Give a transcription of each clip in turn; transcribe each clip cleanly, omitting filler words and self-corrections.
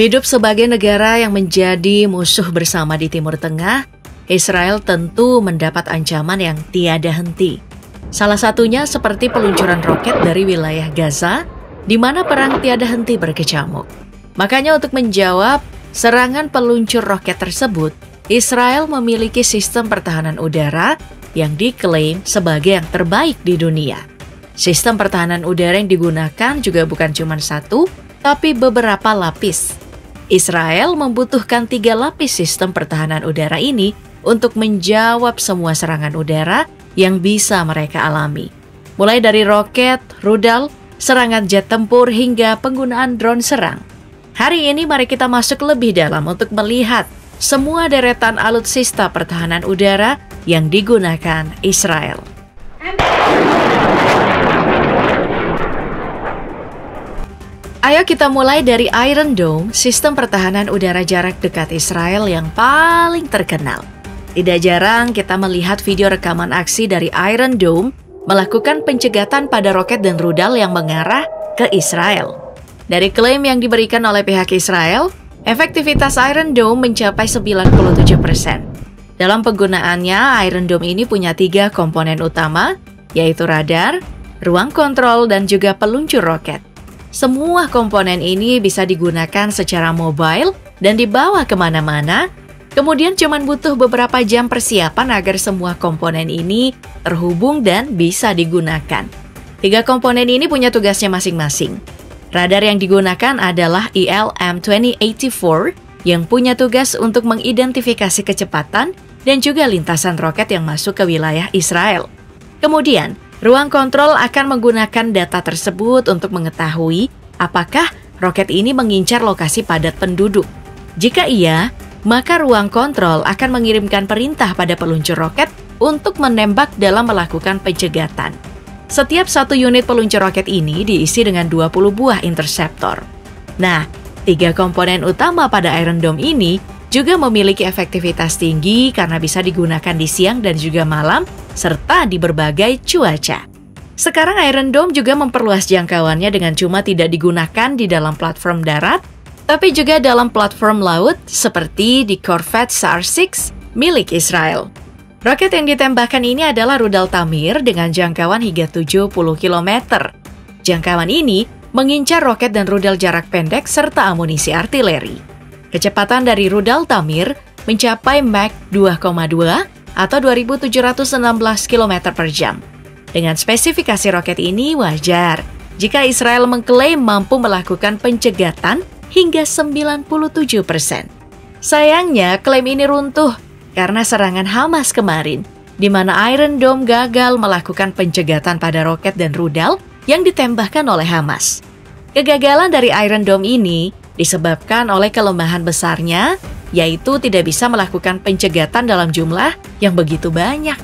Hidup sebagai negara yang menjadi musuh bersama di Timur Tengah, Israel tentu mendapat ancaman yang tiada henti. Salah satunya seperti peluncuran roket dari wilayah Gaza, di mana perang tiada henti berkecamuk. Makanya untuk menjawab serangan peluncur roket tersebut, Israel memiliki sistem pertahanan udara yang diklaim sebagai yang terbaik di dunia. Sistem pertahanan udara yang digunakan juga bukan cuma satu, tapi beberapa lapis. Israel membutuhkan 3 lapis sistem pertahanan udara ini untuk menjawab semua serangan udara yang bisa mereka alami. Mulai dari roket, rudal, serangan jet tempur, hingga penggunaan drone serang. Hari ini mari kita masuk lebih dalam untuk melihat semua deretan alutsista pertahanan udara yang digunakan Israel. Ayo kita mulai dari Iron Dome, sistem pertahanan udara jarak dekat Israel yang paling terkenal. Tidak jarang kita melihat video rekaman aksi dari Iron Dome melakukan pencegatan pada roket dan rudal yang mengarah ke Israel. Dari klaim yang diberikan oleh pihak Israel, efektivitas Iron Dome mencapai 97%. Dalam penggunaannya, Iron Dome ini punya 3 komponen utama, yaitu radar, ruang kontrol, dan juga peluncur roket. Semua komponen ini bisa digunakan secara mobile dan dibawa kemana-mana, kemudian cuma butuh beberapa jam persiapan agar semua komponen ini terhubung dan bisa digunakan. 3 komponen ini punya tugasnya masing-masing. Radar yang digunakan adalah ELM-2084 yang punya tugas untuk mengidentifikasi kecepatan dan juga lintasan roket yang masuk ke wilayah Israel. Kemudian, ruang kontrol akan menggunakan data tersebut untuk mengetahui apakah roket ini mengincar lokasi padat penduduk. Jika iya, maka ruang kontrol akan mengirimkan perintah pada peluncur roket untuk menembak dalam melakukan pencegatan. Setiap 1 unit peluncur roket ini diisi dengan 20 buah interceptor. Nah, 3 komponen utama pada Iron Dome ini juga memiliki efektivitas tinggi karena bisa digunakan di siang dan juga malam, serta di berbagai cuaca. Sekarang Iron Dome juga memperluas jangkauannya dengan cuma tidak digunakan di dalam platform darat, tapi juga dalam platform laut seperti di Corvette SAR-6 milik Israel. Roket yang ditembakkan ini adalah rudal Tamir dengan jangkauan hingga 70 km. Jangkauan ini mengincar roket dan rudal jarak pendek serta amunisi artileri. Kecepatan dari rudal Tamir mencapai Mach 2,2 atau 2.716 km per jam. Dengan spesifikasi roket ini wajar jika Israel mengklaim mampu melakukan pencegatan hingga 97%. Sayangnya klaim ini runtuh karena serangan Hamas kemarin, di mana Iron Dome gagal melakukan pencegatan pada roket dan rudal yang ditembakkan oleh Hamas. Kegagalan dari Iron Dome ini disebabkan oleh kelemahan besarnya, yaitu tidak bisa melakukan pencegatan dalam jumlah yang begitu banyak.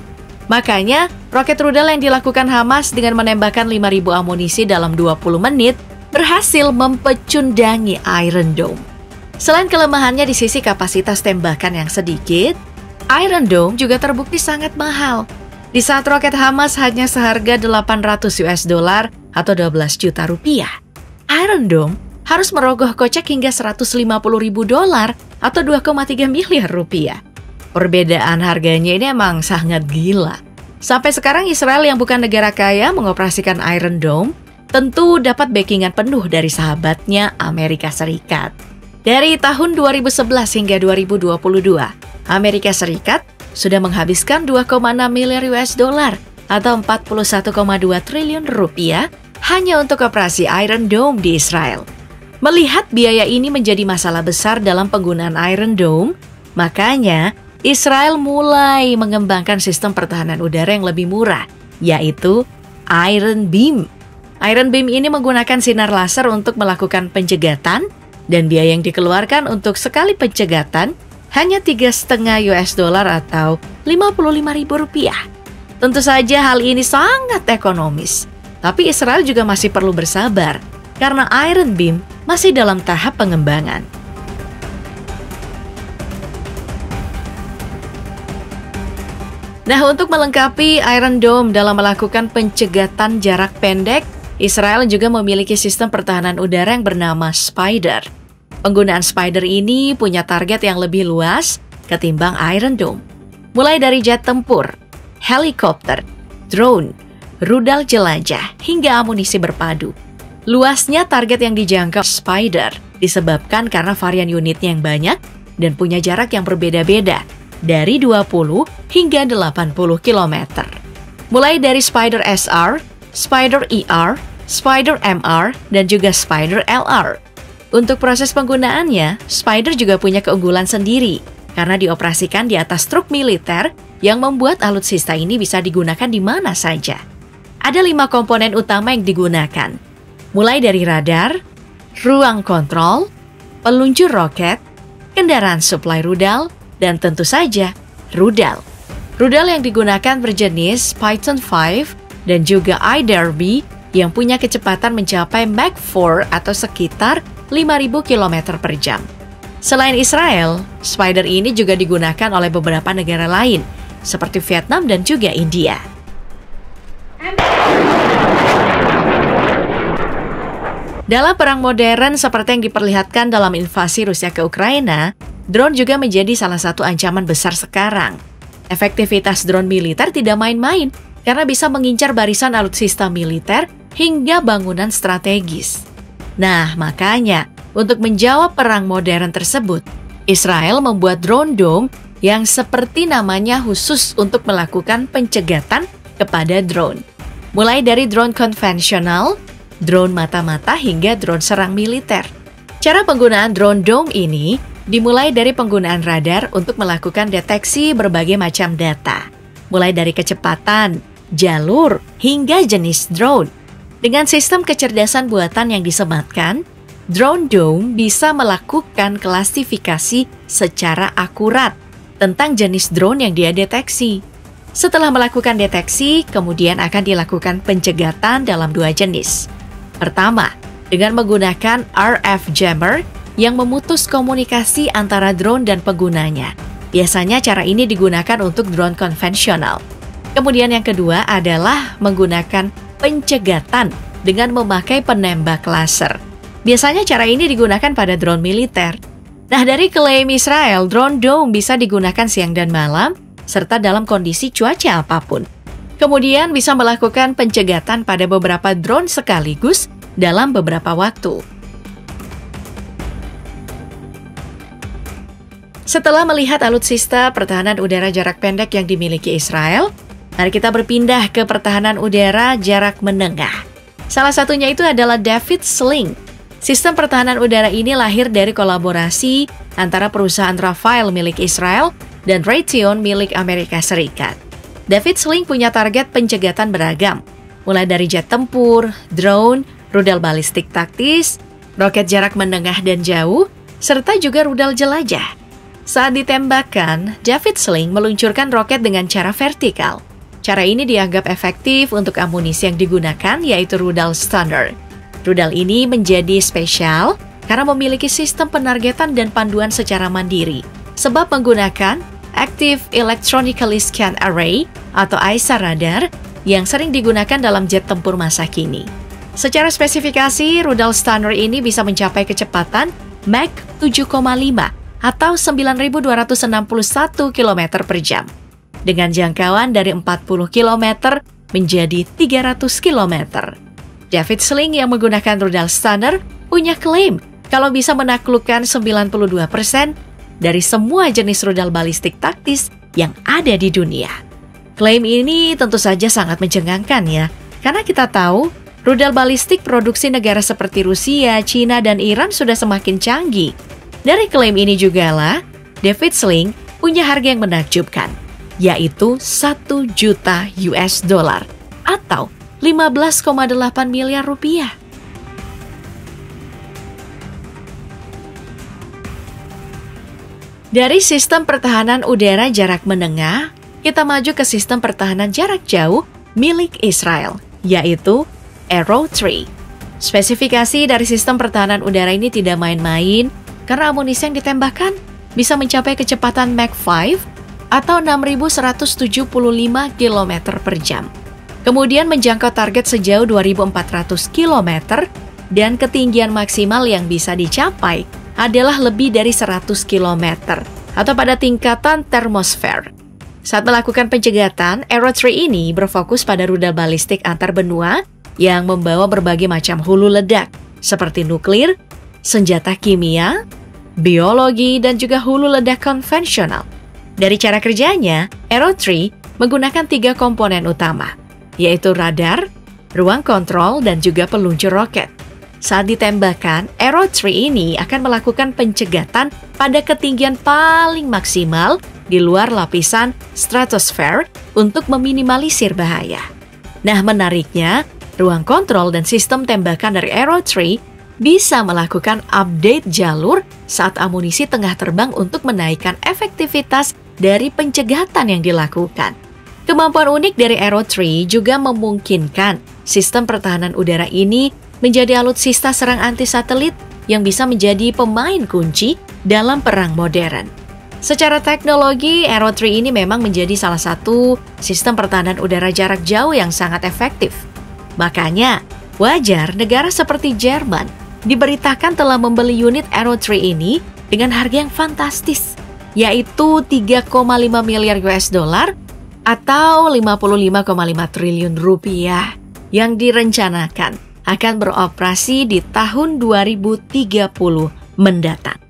Makanya, roket rudal yang dilakukan Hamas dengan menembakkan 5.000 amunisi dalam 20 menit berhasil mempecundangi Iron Dome. Selain kelemahannya di sisi kapasitas tembakan yang sedikit, Iron Dome juga terbukti sangat mahal. Di saat roket Hamas hanya seharga $800 atau 12 juta rupiah, Iron Dome harus merogoh kocek hingga $150.000 atau 2,3 miliar rupiah. Perbedaan harganya ini emang sangat gila. Sampai sekarang Israel yang bukan negara kaya mengoperasikan Iron Dome tentu dapat backingan penuh dari sahabatnya Amerika Serikat. Dari tahun 2011 hingga 2022, Amerika Serikat sudah menghabiskan $2,6 miliar atau 41,2 triliun rupiah hanya untuk operasi Iron Dome di Israel. Melihat biaya ini menjadi masalah besar dalam penggunaan Iron Dome, makanya Israel mulai mengembangkan sistem pertahanan udara yang lebih murah, yaitu Iron Beam. Iron Beam ini menggunakan sinar laser untuk melakukan pencegatan, dan biaya yang dikeluarkan untuk sekali pencegatan hanya $3,5 atau 55.000 rupiah. Tentu saja hal ini sangat ekonomis, tapi Israel juga masih perlu bersabar karena Iron Beam masih dalam tahap pengembangan. Nah, untuk melengkapi Iron Dome dalam melakukan pencegatan jarak pendek, Israel juga memiliki sistem pertahanan udara yang bernama Spider. Penggunaan Spider ini punya target yang lebih luas ketimbang Iron Dome. Mulai dari jet tempur, helikopter, drone, rudal jelajah, hingga amunisi berpadu. Luasnya target yang dijangkau Spider disebabkan karena varian unitnya yang banyak dan punya jarak yang berbeda-beda, dari 20 hingga 80 km. Mulai dari Spider SR, Spider ER, Spider MR, dan juga Spider LR. Untuk proses penggunaannya, Spider juga punya keunggulan sendiri karena dioperasikan di atas truk militer yang membuat alutsista ini bisa digunakan di mana saja. Ada 5 komponen utama yang digunakan, mulai dari radar, ruang kontrol, peluncur roket, kendaraan suplai rudal, dan tentu saja rudal. Rudal yang digunakan berjenis Python 5 dan juga iDerby yang punya kecepatan mencapai Mach 4 atau sekitar 5.000 km per jam. Selain Israel, Spider ini juga digunakan oleh beberapa negara lain, seperti Vietnam dan juga India. Dalam perang modern seperti yang diperlihatkan dalam invasi Rusia ke Ukraina, drone juga menjadi salah satu ancaman besar sekarang. Efektivitas drone militer tidak main-main karena bisa mengincar barisan alutsista militer hingga bangunan strategis. Nah, makanya untuk menjawab perang modern tersebut, Israel membuat drone dome yang seperti namanya khusus untuk melakukan pencegatan kepada drone. Mulai dari drone konvensional, drone mata-mata hingga drone serang militer. Cara penggunaan drone dome ini dimulai dari penggunaan radar untuk melakukan deteksi berbagai macam data, mulai dari kecepatan, jalur, hingga jenis drone. Dengan sistem kecerdasan buatan yang disematkan, drone dome bisa melakukan klasifikasi secara akurat tentang jenis drone yang dia deteksi. Setelah melakukan deteksi, kemudian akan dilakukan pencegatan dalam 2 jenis. Pertama, dengan menggunakan RF jammer yang memutus komunikasi antara drone dan penggunanya. Biasanya cara ini digunakan untuk drone konvensional. Kemudian yang kedua adalah menggunakan pencegatan dengan memakai penembak laser. Biasanya cara ini digunakan pada drone militer. Nah, dari klaim Israel, drone dome bisa digunakan siang dan malam, serta dalam kondisi cuaca apapun. Kemudian bisa melakukan pencegatan pada beberapa drone sekaligus dalam beberapa waktu. Setelah melihat alutsista pertahanan udara jarak pendek yang dimiliki Israel, mari kita berpindah ke pertahanan udara jarak menengah. Salah satunya itu adalah David's Sling. Sistem pertahanan udara ini lahir dari kolaborasi antara perusahaan Rafael milik Israel dan Raytheon milik Amerika Serikat. David's Sling punya target pencegatan beragam, mulai dari jet tempur, drone, rudal balistik taktis, roket jarak menengah dan jauh, serta juga rudal jelajah. Saat ditembakkan, David's Sling meluncurkan roket dengan cara vertikal. Cara ini dianggap efektif untuk amunisi yang digunakan, yaitu rudal Stunner. Rudal ini menjadi spesial karena memiliki sistem penargetan dan panduan secara mandiri, sebab menggunakan Active Electronically Scanned Array atau AESA radar yang sering digunakan dalam jet tempur masa kini. Secara spesifikasi, rudal Stunner ini bisa mencapai kecepatan Mach 7,5 atau 9.261 km per jam, dengan jangkauan dari 40 km menjadi 300 km. David's Sling yang menggunakan rudal Stunner punya klaim kalau bisa menaklukkan 92% dari semua jenis rudal balistik taktis yang ada di dunia. Klaim ini tentu saja sangat mencengangkan ya, karena kita tahu rudal balistik produksi negara seperti Rusia, China, dan Iran sudah semakin canggih. Dari klaim ini jugalah, David's Sling punya harga yang menakjubkan, yaitu 1 juta US dollar atau 15,8 miliar rupiah. Dari sistem pertahanan udara jarak menengah, kita maju ke sistem pertahanan jarak jauh milik Israel, yaitu Arrow 3. Spesifikasi dari sistem pertahanan udara ini tidak main-main karena amunisi yang ditembakkan bisa mencapai kecepatan Mach 5 atau 6.175 km per jam. Kemudian menjangkau target sejauh 2.400 km dan ketinggian maksimal yang bisa dicapai adalah lebih dari 100 km atau pada tingkatan termosfer. Saat melakukan pencegatan, Arrow 3 ini berfokus pada rudal balistik antar benua yang membawa berbagai macam hulu ledak seperti nuklir, senjata kimia, biologi, dan juga hulu ledak konvensional. Dari cara kerjanya, Arrow 3 menggunakan 3 komponen utama, yaitu radar, ruang kontrol, dan juga peluncur roket. Saat ditembakkan, Arrow 3 ini akan melakukan pencegatan pada ketinggian paling maksimal di luar lapisan stratosfer untuk meminimalisir bahaya. Nah, menariknya, ruang kontrol dan sistem tembakan dari Arrow 3 bisa melakukan update jalur saat amunisi tengah terbang untuk menaikkan efektivitas dari pencegatan yang dilakukan. Kemampuan unik dari Arrow 3 juga memungkinkan sistem pertahanan udara ini menjadi alutsista serang anti-satelit yang bisa menjadi pemain kunci dalam perang modern. Secara teknologi, Arrow 3 ini memang menjadi salah satu sistem pertahanan udara jarak jauh yang sangat efektif. Makanya, wajar negara seperti Jerman diberitakan telah membeli unit Arrow 3 ini dengan harga yang fantastis, yaitu 3,5 miliar US dollar atau 55,5 triliun rupiah yang direncanakan akan beroperasi di tahun 2030 mendatang.